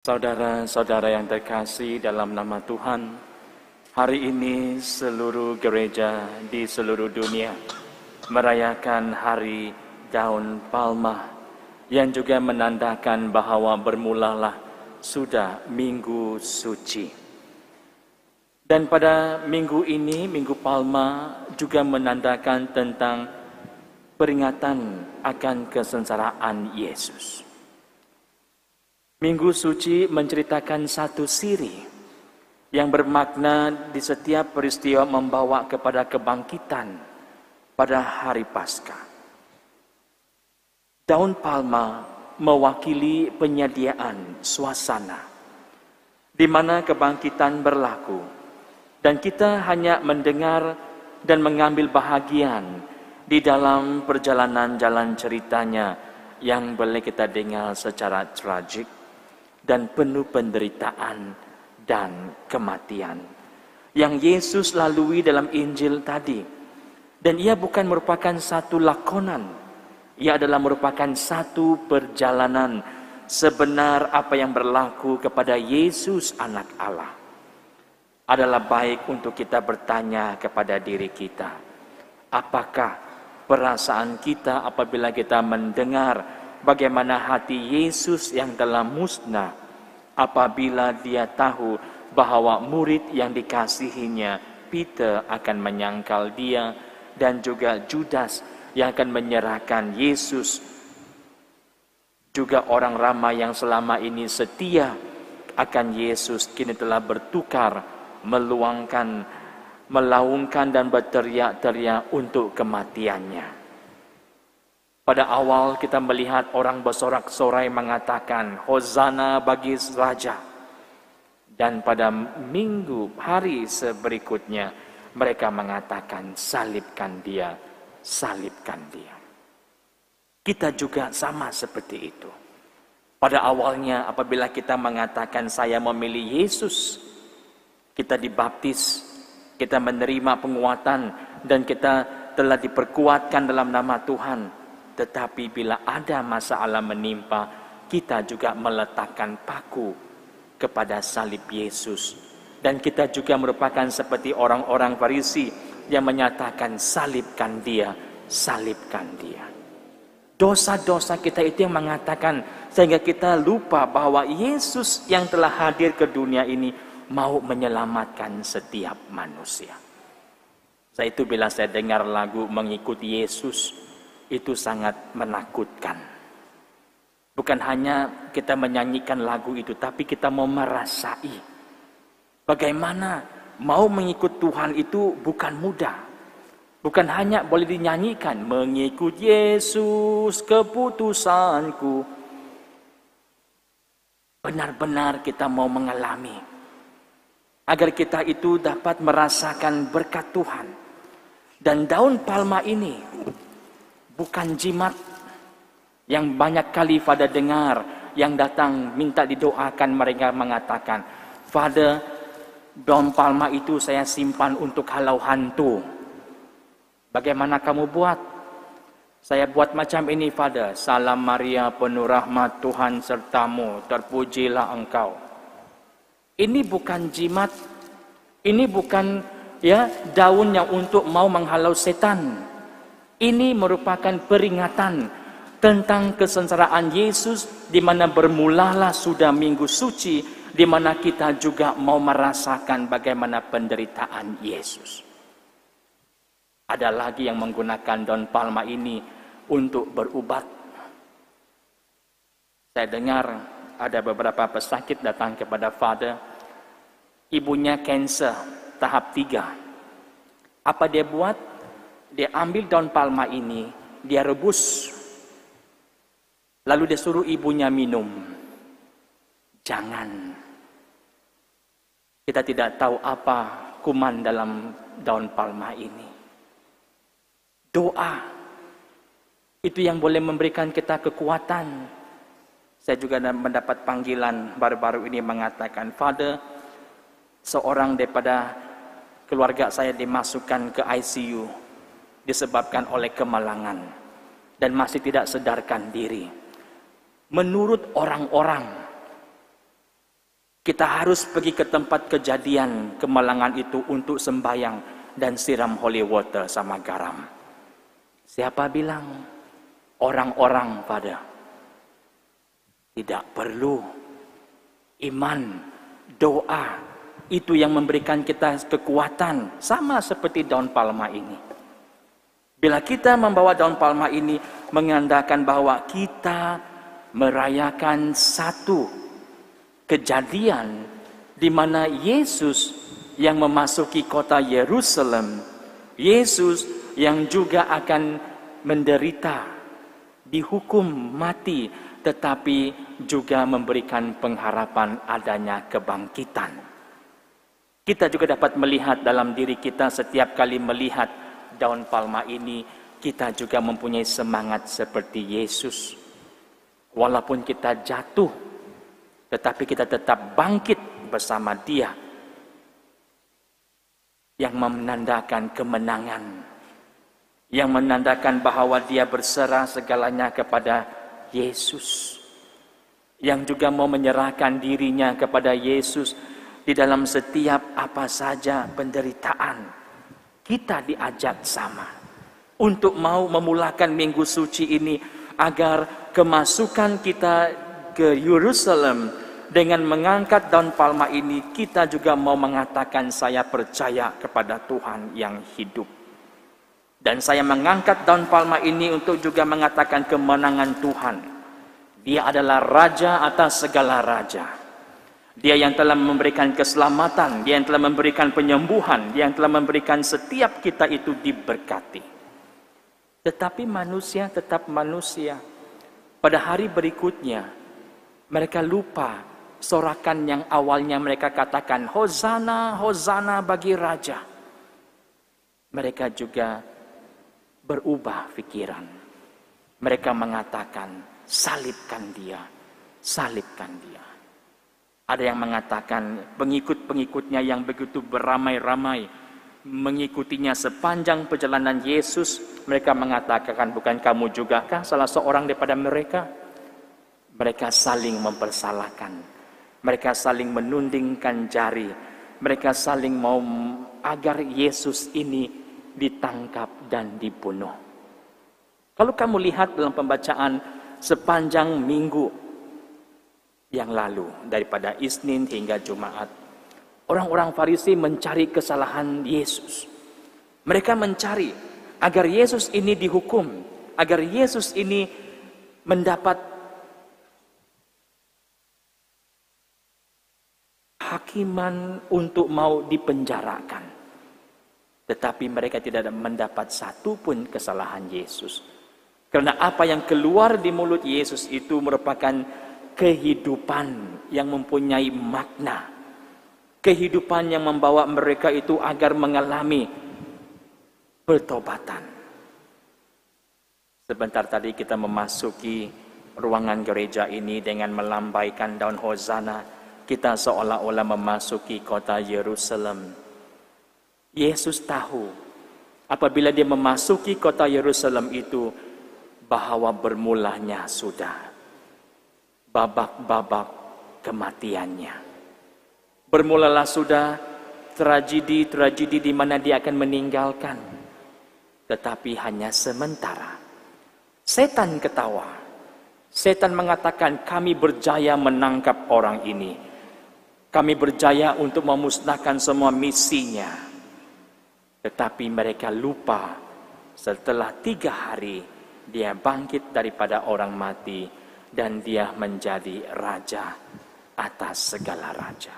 Saudara-saudara yang terkasih dalam nama Tuhan, hari ini seluruh gereja di seluruh dunia merayakan hari Daun Palma yang juga menandakan bahwa bermulalah sudah Minggu Suci. Dan pada minggu ini, Minggu Palma juga menandakan tentang peringatan akan kesengsaraan Yesus. Minggu Suci menceritakan satu siri yang bermakna di setiap peristiwa membawa kepada kebangkitan pada hari Paskah. Daun palma mewakili penyediaan suasana di mana kebangkitan berlaku, dan kita hanya mendengar dan mengambil bahagian di dalam perjalanan jalan ceritanya yang boleh kita dengar secara tragik dan penuh penderitaan dan kematian yang Yesus lalui dalam Injil tadi. Dan ia bukan merupakan satu lakonan, ia adalah merupakan satu perjalanan sebenar apa yang berlaku kepada Yesus anak Allah. Adalah baik untuk kita bertanya kepada diri kita, apakah perasaan kita apabila kita mendengar bagaimana hati Yesus yang telah musnah apabila dia tahu bahwa murid yang dikasihinya, Peter, akan menyangkal dia, dan juga Judas yang akan menyerahkan Yesus. Juga orang ramai yang selama ini setia akan Yesus kini telah bertukar, melaungkan dan berteriak-teriak untuk kematiannya. Pada awal kita melihat orang bersorak-sorai mengatakan Hosana bagi Raja. Dan pada hari berikutnya mereka mengatakan salibkan dia, salibkan dia. Kita juga sama seperti itu. Pada awalnya apabila kita mengatakan saya memilih Yesus, kita dibaptis, kita menerima penguatan dan kita telah diperkuatkan dalam nama Tuhan. Tetapi bila ada masalah menimpa, kita juga meletakkan paku kepada salib Yesus. Dan kita juga merupakan seperti orang-orang Farisi yang menyatakan salibkan dia, salibkan dia. Dosa-dosa kita itu yang mengatakan, sehingga kita lupa bahwa Yesus yang telah hadir ke dunia ini mau menyelamatkan setiap manusia. Saya itu bila saya dengar lagu Mengikuti Yesus, itu sangat menakutkan. Bukan hanya kita menyanyikan lagu itu, tapi kita mau merasai bagaimana mau mengikut Tuhan itu bukan mudah. Bukan hanya boleh dinyanyikan, mengikut Yesus keputusanku. Benar-benar kita mau mengalami, agar kita itu dapat merasakan berkat Tuhan. Dan daun palma ini bukan jimat yang banyak kali Father dengar yang datang minta didoakan. Mereka mengatakan, Father, daun palma itu saya simpan untuk halau hantu. Bagaimana kamu buat? Saya buat macam ini, Father. Salam Maria penuh rahmat, Tuhan sertamu, terpujilah engkau. Ini bukan jimat, ini bukan daun yang untuk mau menghalau setan. Ini merupakan peringatan tentang kesengsaraan Yesus, di mana bermulalah sudah Minggu Suci, di mana kita juga mau merasakan bagaimana penderitaan Yesus. Ada lagi yang menggunakan daun palma ini untuk berubat. Saya dengar ada beberapa pesakit datang kepada Father, ibunya kanser tahap 3. Apa dia buat? Dia ambil daun palma ini, dia rebus, lalu dia suruh ibunya minum. Jangan. Kita tidak tahu apa kuman dalam daun palma ini. Doa itu yang boleh memberikan kita kekuatan. Saya juga mendapat panggilan baru-baru ini mengatakan, Father, seorang daripada keluarga saya dimasukkan ke ICU disebabkan oleh kemalangan dan masih tidak sadarkan diri. Menurut orang-orang, Kita harus pergi ke tempat kejadian kemalangan itu untuk sembahyang dan siram holy water sama garam. Siapa bilang? Orang-orang pada tidak perlu. Iman, doa, itu yang memberikan kita kekuatan. Sama seperti daun palma ini. Bila kita membawa daun palma ini, menandakan bahwa kita merayakan satu kejadian di mana Yesus yang memasuki kota Yerusalem, Yesus yang juga akan menderita, dihukum mati, tetapi juga memberikan pengharapan adanya kebangkitan. Kita juga dapat melihat dalam diri kita setiap kali melihat daun palma ini, kita juga mempunyai semangat seperti Yesus. Walaupun kita jatuh, tetapi kita tetap bangkit bersama Dia yang menandakan kemenangan, yang menandakan bahwa Dia berserah segalanya kepada Yesus, yang juga mau menyerahkan dirinya kepada Yesus di dalam setiap apa saja penderitaan. Kita diajak sama untuk mau memulakan minggu suci ini agar kemasukan kita ke Yerusalem dengan mengangkat daun palma ini, kita juga mau mengatakan saya percaya kepada Tuhan yang hidup. Dan saya mengangkat daun palma ini untuk juga mengatakan kemenangan Tuhan. Dia adalah Raja atas segala raja. Dia yang telah memberikan keselamatan, Dia yang telah memberikan penyembuhan, Dia yang telah memberikan setiap kita itu diberkati. Tetapi manusia tetap manusia. Pada hari berikutnya, mereka lupa sorakan yang awalnya mereka katakan, Hosana, Hosana bagi Raja. Mereka juga berubah pikiran. Mereka mengatakan, salibkan Dia, salibkan Dia. Ada yang mengatakan pengikut-pengikutnya yang begitu beramai-ramai mengikutinya sepanjang perjalanan Yesus, mereka mengatakan, bukan kamu juga kah salah seorang daripada mereka? Mereka saling mempersalahkan, mereka saling menundingkan jari, mereka saling mau agar Yesus ini ditangkap dan dibunuh. Kalau kamu lihat dalam pembacaan sepanjang minggu yang lalu, daripada Isnin hingga Jumat, orang-orang Farisi mencari kesalahan Yesus. Mereka mencari agar Yesus ini dihukum, agar Yesus ini mendapat hakiman untuk mau dipenjarakan. Tetapi mereka tidak mendapat satu pun kesalahan Yesus. Karena apa yang keluar di mulut Yesus itu merupakan kehidupan yang mempunyai makna. Kehidupan yang membawa mereka itu agar mengalami pertobatan. Sebentar tadi kita memasuki ruangan gereja ini dengan melambaikan daun hosana. Kita seolah-olah memasuki kota Yerusalem. Yesus tahu apabila Dia memasuki kota Yerusalem itu bahwa bermulanya sudah babak-babak kematiannya. Bermulalah sudah tragedi-tragedi di mana Dia akan meninggalkan. Tetapi hanya sementara. Setan ketawa. Setan mengatakan, kami berjaya menangkap orang ini. Kami berjaya untuk memusnahkan semua misinya. Tetapi mereka lupa setelah 3 hari Dia bangkit daripada orang mati. Dan Dia menjadi Raja atas segala raja.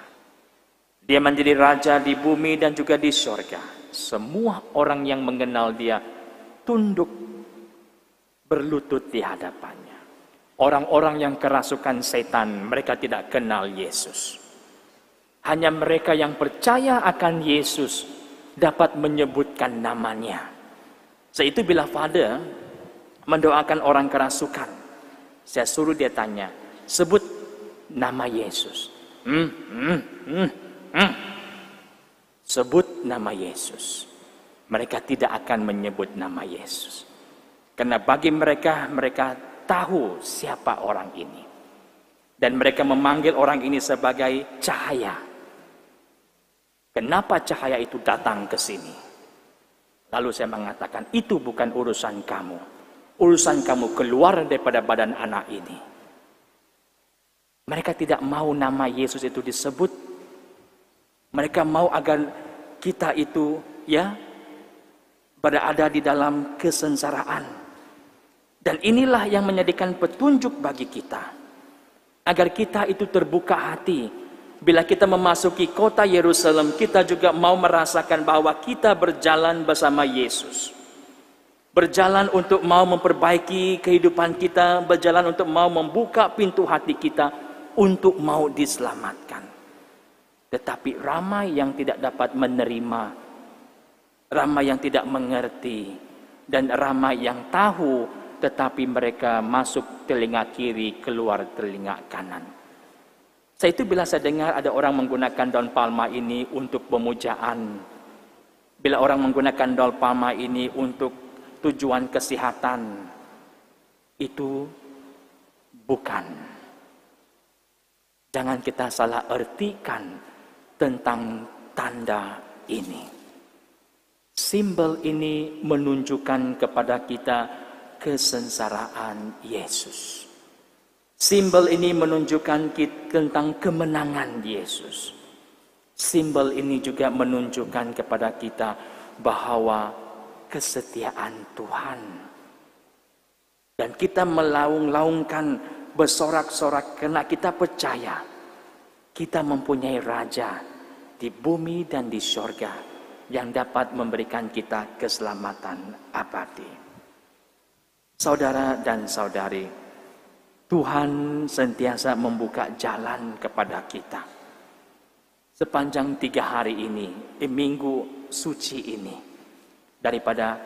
Dia menjadi Raja di bumi dan juga di surga. Semua orang yang mengenal Dia tunduk berlutut di hadapannya. Orang-orang yang kerasukan setan, mereka tidak kenal Yesus. Hanya mereka yang percaya akan Yesus dapat menyebutkan namanya. Seitu bila Father mendoakan orang kerasukan, saya suruh dia tanya, sebut nama Yesus. Sebut nama Yesus. Mereka tidak akan menyebut nama Yesus. Karena bagi mereka, mereka tahu siapa orang ini. Dan mereka memanggil orang ini sebagai cahaya. Kenapa cahaya itu datang ke sini? Lalu saya mengatakan, itu bukan urusan kamu. Urusan kamu keluar daripada badan anak ini. Mereka tidak mau nama Yesus itu disebut. Mereka mau agar kita itu berada di dalam kesengsaraan. Dan inilah yang menjadikan petunjuk bagi kita. Agar kita itu terbuka hati. Bila kita memasuki kota Yerusalem, kita juga mau merasakan bahwa kita berjalan bersama Yesus. Berjalan untuk mau memperbaiki kehidupan kita, berjalan untuk mau membuka pintu hati kita, untuk mau diselamatkan. Tetapi ramai yang tidak dapat menerima, ramai yang tidak mengerti, dan ramai yang tahu, tetapi mereka masuk telinga kiri, keluar telinga kanan. Saya itu bila saya dengar ada orang menggunakan daun palma ini untuk pemujaan, bila orang menggunakan daun palma ini untuk tujuan kesehatan, itu bukan. Jangan kita salah artikan tentang tanda ini. Simbol ini menunjukkan kepada kita kesengsaraan Yesus. Simbol ini menunjukkan tentang kemenangan Yesus. Simbol ini juga menunjukkan kepada kita bahwa kesetiaan Tuhan. Dan kita melaung-laungkan, bersorak-sorak karena kita percaya kita mempunyai Raja di bumi dan di sorga yang dapat memberikan kita keselamatan abadi. Saudara dan saudari, Tuhan sentiasa membuka jalan kepada kita. Sepanjang 3 hari ini, minggu suci ini, daripada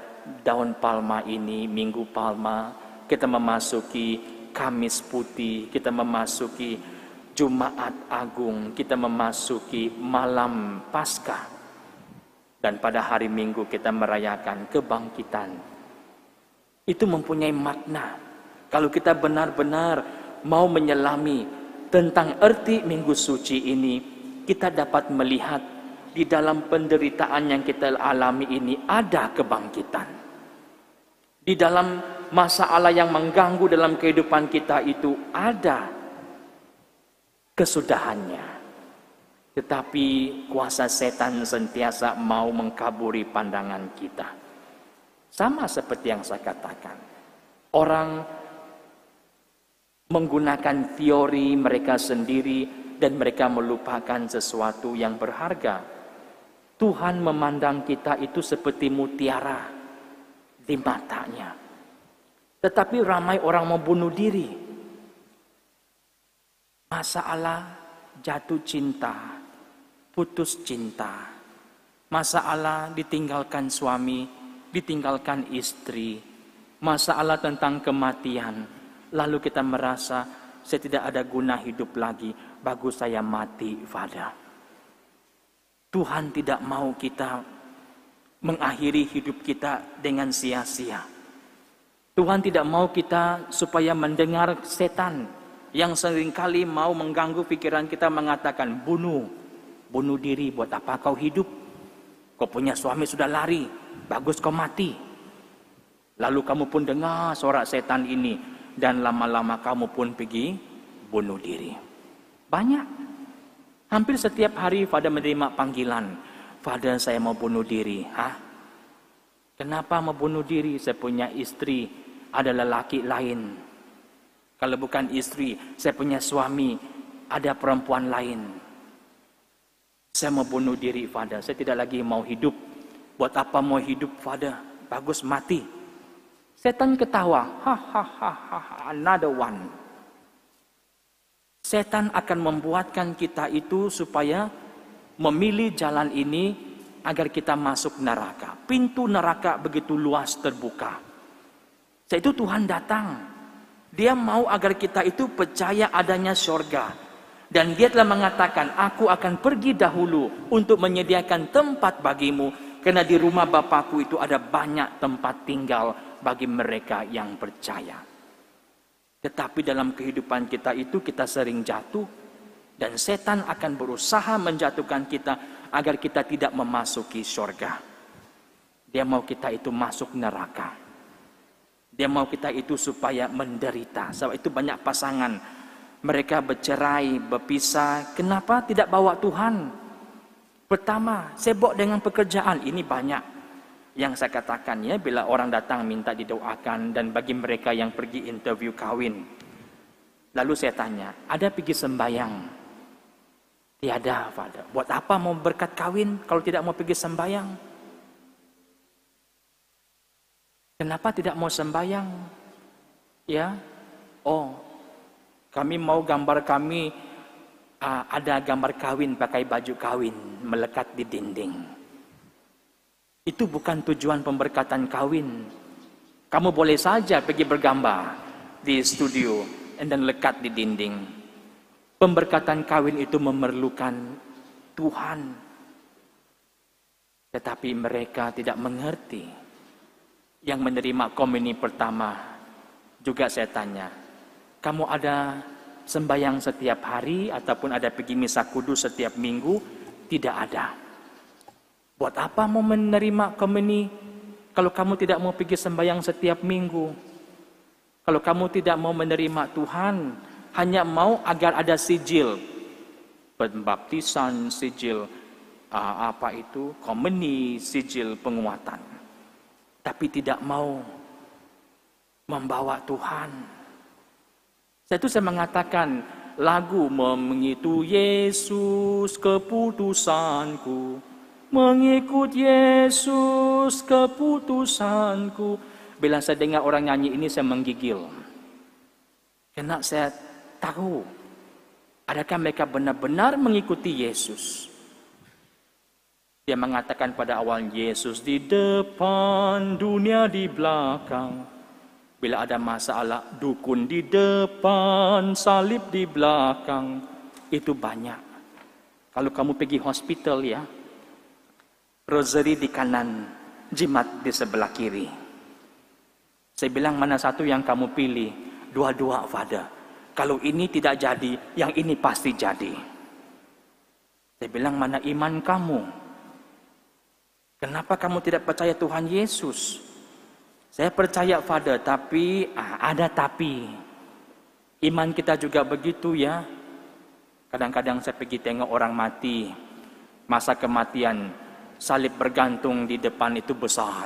daun palma ini, minggu palma, kita memasuki Kamis Putih, kita memasuki Jumat Agung, kita memasuki malam Paskah. Dan pada hari Minggu kita merayakan kebangkitan. Itu mempunyai makna. Kalau kita benar-benar mau menyelami tentang arti Minggu Suci ini, kita dapat melihat di dalam penderitaan yang kita alami ini ada kebangkitan. Di dalam masalah yang mengganggu dalam kehidupan kita itu ada kesudahannya. Tetapi kuasa setan sentiasa mau mengkaburi pandangan kita. Sama seperti yang saya katakan. Orang menggunakan teori mereka sendiri dan mereka melupakan sesuatu yang berharga. Tuhan memandang kita itu seperti mutiara di matanya. Tetapi ramai orang membunuh diri. Masalah jatuh cinta, putus cinta. Masalah ditinggalkan suami, ditinggalkan istri. Masalah tentang kematian. Lalu kita merasa, saya tidak ada guna hidup lagi, bagus saya mati, Father. Tuhan tidak mau kita mengakhiri hidup kita dengan sia-sia. Tuhan tidak mau kita supaya mendengar setan yang seringkali mau mengganggu pikiran kita mengatakan, bunuh diri, buat apa kau hidup? Kau punya suami sudah lari, bagus kau mati. Lalu kamu pun dengar suara setan ini, dan lama-lama kamu pun pergi bunuh diri. Banyak. Hampir setiap hari Father menerima panggilan. Father, saya mau bunuh diri. Hah? Kenapa mau bunuh diri? Saya punya istri, ada lelaki lain. Kalau bukan istri, saya punya suami, ada perempuan lain. Saya mau bunuh diri, Father. Saya tidak lagi mau hidup. Buat apa mau hidup, Father? Bagus mati. Setan ketawa, another one. Setan akan membuatkan kita itu supaya memilih jalan ini agar kita masuk neraka. Pintu neraka begitu luas terbuka. Setelah itu Tuhan datang. Dia mau agar kita itu percaya adanya surga. Dan dia telah mengatakan, aku akan pergi dahulu untuk menyediakan tempat bagimu. Karena di rumah Bapakku itu ada banyak tempat tinggal bagi mereka yang percaya. Tetapi dalam kehidupan kita itu kita sering jatuh, dan setan akan berusaha menjatuhkan kita agar kita tidak memasuki surga. Dia mau kita itu masuk neraka. Dia mau kita itu supaya menderita. Sebab itu banyak pasangan, mereka bercerai, berpisah. Kenapa tidak bawa Tuhan? Pertama, sibuk dengan pekerjaan. Ini banyak yang saya katakan ya, bila orang datang minta didoakan, dan bagi mereka yang pergi interview kawin. Lalu saya tanya, ada pergi sembahyang? Tiada, Father. Buat apa mau berkat kawin kalau tidak mau pergi sembahyang? Kenapa tidak mau sembahyang? Ya, oh, kami mau gambar kami ada gambar kawin pakai baju kawin melekat di dinding. Itu bukan tujuan pemberkatan kawin. Kamu boleh saja pergi bergambar di studio dan lekat di dinding. Pemberkatan kawin itu memerlukan Tuhan. Tetapi mereka tidak mengerti. Yang menerima komuni pertama, juga saya tanya, kamu ada sembahyang setiap hari ataupun ada pergi misa kudus setiap minggu? Tidak ada. Buat apa mau menerima komuni kalau kamu tidak mau pergi sembahyang setiap minggu? Kalau kamu tidak mau menerima Tuhan, hanya mau agar ada sijil pembaptisan, sijil komuni, sijil penguatan. Tapi tidak mau membawa Tuhan. Saya mengatakan lagu mengitu Yesus keputusanku, mengikut Yesus keputusanku. Bila saya dengar orang nyanyi ini saya menggigil. Karena saya tahu, adakah mereka benar-benar mengikuti Yesus? Dia mengatakan pada awal, Yesus di depan, dunia di belakang. Bila ada masalah, dukun di depan, salib di belakang. Itu banyak. Kalau kamu pergi hospital ya, rosary di kanan, jimat di sebelah kiri. Saya bilang, mana satu yang kamu pilih? Dua-dua, Father. Kalau ini tidak jadi, yang ini pasti jadi. Saya bilang, mana iman kamu? Kenapa kamu tidak percaya Tuhan Yesus? Saya percaya, Father, tapi ada tapi. Iman kita juga begitu ya. Kadang-kadang saya pergi tengok orang mati, masa kematian, salib bergantung di depan itu besar.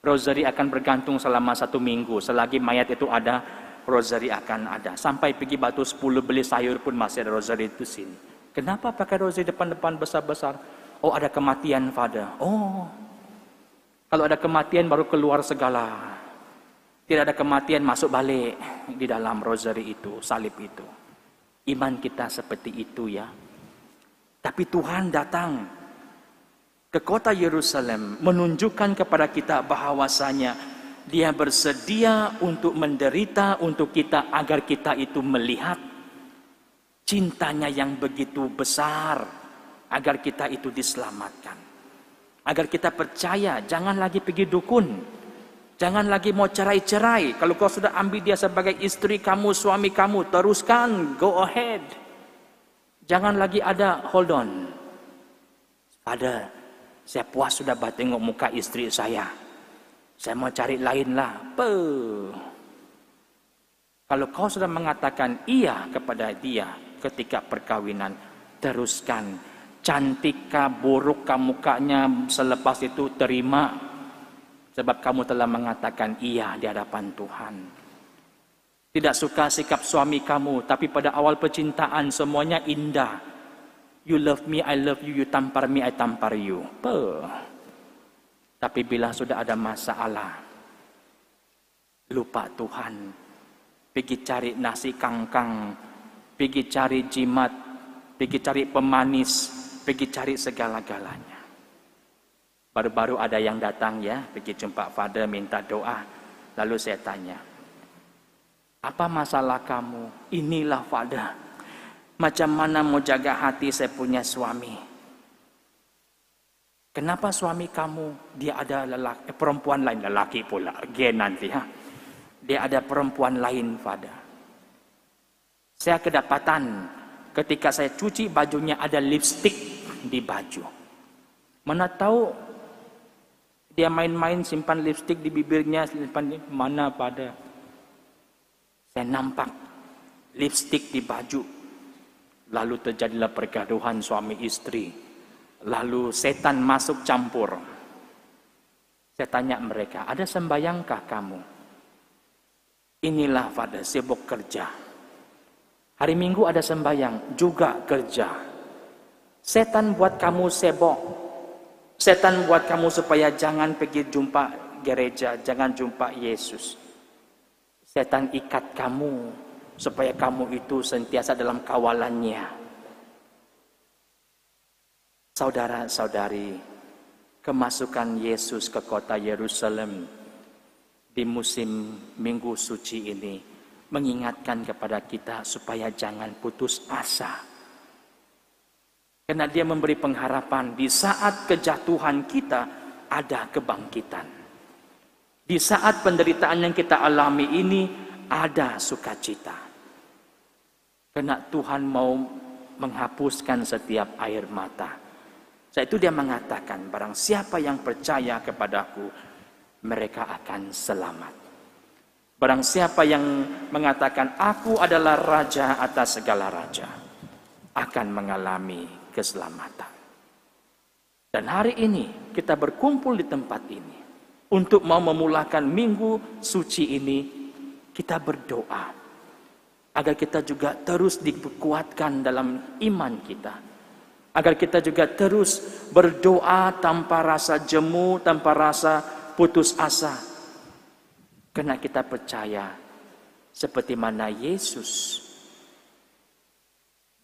Rosary akan bergantung selama 1 minggu. Selagi mayat itu ada, rosary akan ada. Sampai pergi batu 10 beli sayur pun masih ada rosary itu sini. Kenapa pakai rosary depan-depan besar-besar? Oh, ada kematian, Father. Oh, kalau ada kematian baru keluar segala. Tidak ada kematian masuk balik di dalam rosary itu, salib itu. Iman kita seperti itu ya. Tapi Tuhan datang ke kota Yerusalem menunjukkan kepada kita bahwasanya Dia bersedia untuk menderita untuk kita agar kita itu melihat cintanya yang begitu besar. Agar kita itu diselamatkan. Agar kita percaya, jangan lagi pergi dukun. Jangan lagi mau cerai-cerai. Kalau kau sudah ambil dia sebagai istri kamu, suami kamu, teruskan, go ahead. Jangan lagi ada, hold on. Father, saya puas sudah tengok muka istri saya. Saya mau cari lain lah. Kalau kau sudah mengatakan iya kepada dia ketika perkawinan, teruskan. Cantikkah, burukkah mukanya, selepas itu terima. Sebab kamu telah mengatakan iya di hadapan Tuhan. Tidak suka sikap suami kamu, tapi pada awal percintaan semuanya indah. You love me, I love you. You tampar me, I tampar you. Tapi bila sudah ada masalah, lupa Tuhan. Pergi cari nasi kangkang, pergi cari jimat, pergi cari pemanis, pergi cari segala-galanya. Baru-baru ada yang datang ya, pergi jumpa Father minta doa. Lalu saya tanya, apa masalah kamu? Inilah Father, macam mana mau jaga hati saya punya suami. Kenapa suami kamu dia ada perempuan lain, lelaki pula, gen nanti ha. dia ada perempuan lain, Father. Saya kedapatan ketika saya cuci bajunya ada lipstik di baju. Mana tahu dia main-main simpan lipstik di bibirnya, simpan mana pada. Saya nampak lipstik di baju. Lalu terjadilah pergaduhan suami istri. Lalu setan masuk campur. Saya tanya mereka, ada sembayangkah kamu? Inilah Father, sibuk kerja. Hari Minggu ada sembayang, juga kerja. Setan buat kamu sibuk. Setan buat kamu supaya jangan pergi jumpa gereja, jangan jumpa Yesus. Setan ikat kamu supaya kamu itu sentiasa dalam kawalannya. Saudara-saudari, kemasukan Yesus ke kota Yerusalem di musim Minggu Suci ini mengingatkan kepada kita supaya jangan putus asa. Karena dia memberi pengharapan di saat kejatuhan kita ada kebangkitan. Di saat penderitaan yang kita alami ini ada sukacita. Karena Tuhan mau menghapuskan setiap air mata. Saat itu dia mengatakan, barang siapa yang percaya kepadaku, mereka akan selamat. Barang siapa yang mengatakan, aku adalah raja atas segala raja, akan mengalami keselamatan. Dan hari ini kita berkumpul di tempat ini untuk mau memulakan minggu suci ini. Kita berdoa agar kita juga terus dikuatkan dalam iman kita, agar kita juga terus berdoa tanpa rasa jemu, tanpa rasa putus asa, karena kita percaya seperti mana Yesus,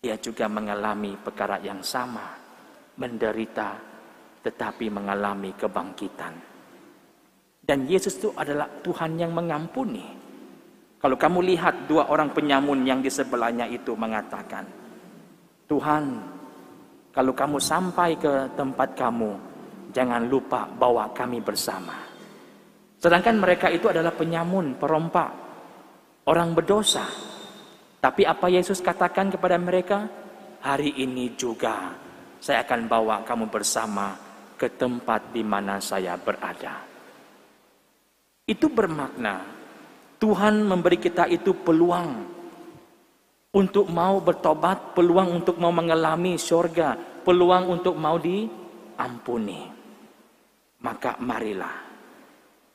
dia juga mengalami perkara yang sama, menderita tetapi mengalami kebangkitan. Dan Yesus itu adalah Tuhan yang mengampuni. Kalau kamu lihat dua orang penyamun yang di sebelahnya itu mengatakan, Tuhan, kalau kamu sampai ke tempat kamu, jangan lupa bawa kami bersama. Sedangkan mereka itu adalah penyamun, perompak, orang berdosa. Tapi apa Yesus katakan kepada mereka? Hari ini juga saya akan bawa kamu bersama ke tempat di mana saya berada. Itu bermakna Tuhan memberi kita itu peluang untuk mau bertobat, peluang untuk mau mengalami surga, peluang untuk mau diampuni. Maka marilah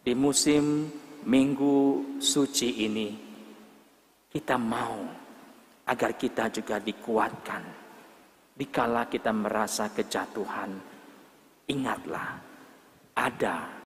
di musim Minggu Suci ini kita mau agar kita juga dikuatkan. Dikala kita merasa kejatuhan, ingatlah ada